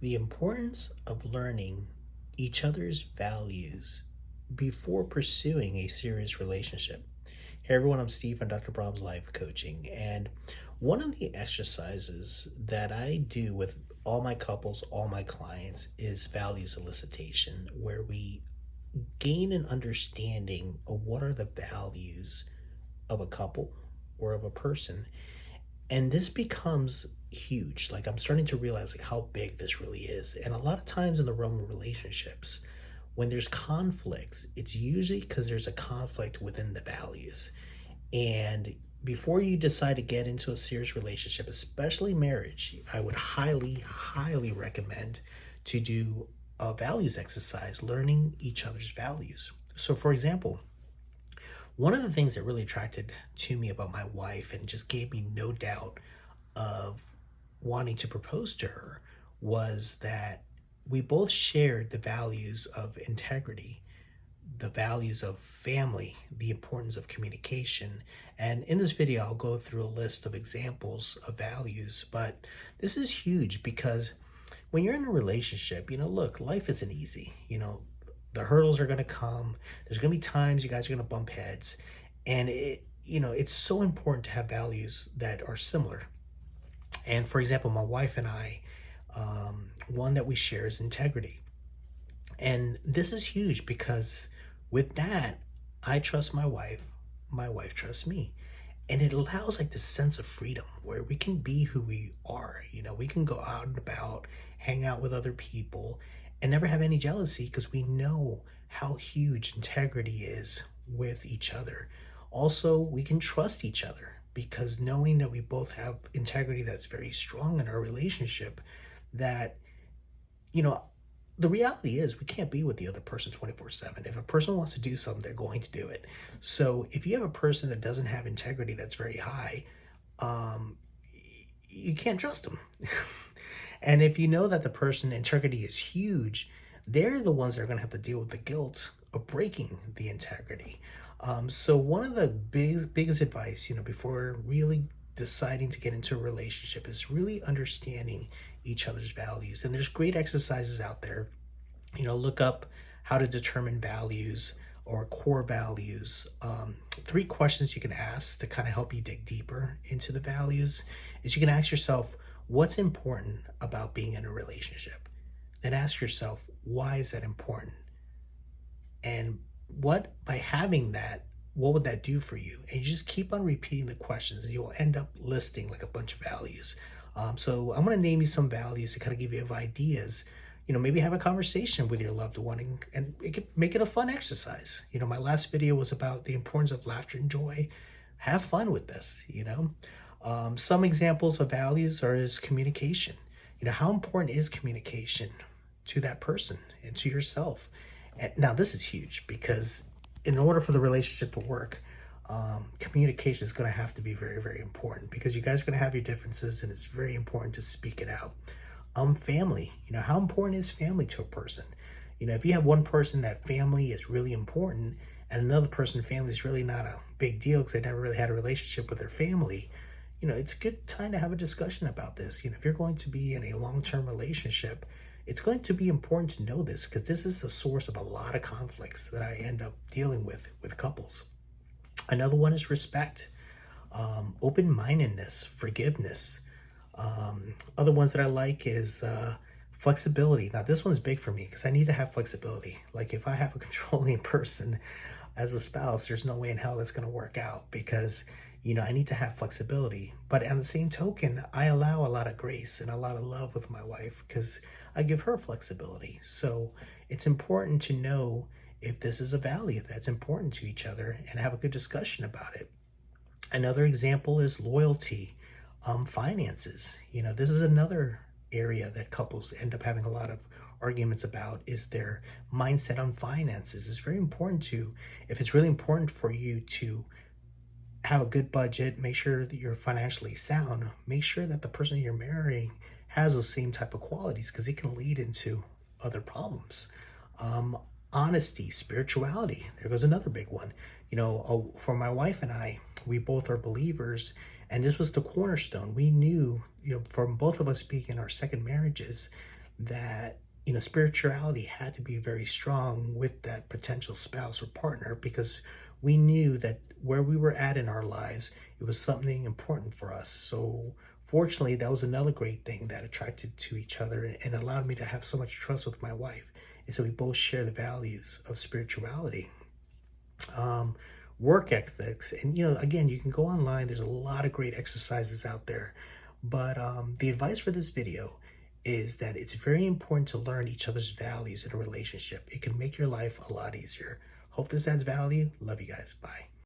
The importance of learning each other's values before pursuing a serious relationship. Hey everyone, I'm Steven, Dr. Brom's life coaching. And one of the exercises that I do with all my couples, all my clients, is value solicitation, where we gain an understanding of what are the values of a couple or of a person. And this becomes huge. Like, I'm starting to realize like how big this really is. And a lot of times in the realm of relationships, when there's conflicts, it's usually because there's a conflict within the values. And before you decide to get into a serious relationship, especially marriage, I would highly recommend to do a values exercise, learning each other's values. So for example, one of the things that really attracted to me about my wife and just gave me no doubt of wanting to propose to her was that we both shared the values of integrity, the values of family, the importance of communication. And in this video, I'll go through a list of examples of values, but this is huge because when you're in a relationship, look, life isn't easy. The hurdles are going to come. There's going to be times you guys are going to bump heads. And it's so important to have values that are similar. And for example, my wife and I, one that we share is integrity. And this is huge because with that, I trust my wife trusts me. And it allows like this sense of freedom where we can be who we are. We can go out and about, hang out with other people, and never have any jealousy because we know how huge integrity is with each other. Also, we can trust each other because knowing that we both have integrity that's very strong in our relationship, that, the reality is we can't be with the other person 24/7. If a person wants to do something, they're going to do it. So if you have a person that doesn't have integrity that's very high, you can't trust them. And if you know that the person integrity is huge, they're the ones that are going to have to deal with the guilt of breaking the integrity. So one of the biggest advice, before really deciding to get into a relationship is really understanding each other's values. And there's great exercises out there. Look up how to determine values or core values. 3 questions you can ask to kind of help you dig deeper into the values is you can ask yourself, what's important about being in a relationship? Then ask yourself, why is that important? And by having that, what would that do for you? And you just keep on repeating the questions and you'll end up listing like a bunch of values. So I'm going to name you some values to kind of give you ideas. Maybe have a conversation with your loved one and make it a fun exercise. My last video was about the importance of laughter and joy. Have fun with this, Some examples of values is communication. How important is communication to that person and to yourself? And now this is huge because in order for the relationship to work, communication is going to have to be very important because you guys are going to have your differences and it's very important to speak it out. Family, how important is family to a person? If you have one person that family is really important and another person family is really not a big deal because they never really had a relationship with their family, it's a good time to have a discussion about this. If you're going to be in a long-term relationship, it's going to be important to know this because this is the source of a lot of conflicts that I end up dealing with couples. Another one is respect, open-mindedness, forgiveness. Other ones that I like is flexibility. Now this one's big for me because I need to have flexibility. Like if I have a controlling person as a spouse, there's no way in hell that's going to work out because I need to have flexibility. But on the same token, I allow a lot of grace and a lot of love with my wife because I give her flexibility. So it's important to know if this is a value that's important to each other and have a good discussion about it. Another example is loyalty, finances. This is another area that couples end up having a lot of arguments about is their mindset on finances. It's very important if it's really important for you to have a good budget, make sure that you're financially sound, make sure that the person you're marrying has those same type of qualities because it can lead into other problems. Honesty, spirituality, there goes another big one. For my wife and I, we both are believers, and this was the cornerstone. We knew, from both of us being in our second marriages, that spirituality had to be very strong with that potential spouse or partner, because we knew that where we were at in our lives, it was something important for us. So fortunately, that was another great thing that attracted to each other and allowed me to have so much trust with my wife. And so we both share the values of spirituality, um, work ethics. And, again, you can go online. There's a lot of great exercises out there. But the advice for this video is that it's very important to learn each other's values in a relationship. It can make your life a lot easier. Hope this adds value. Love you guys. Bye.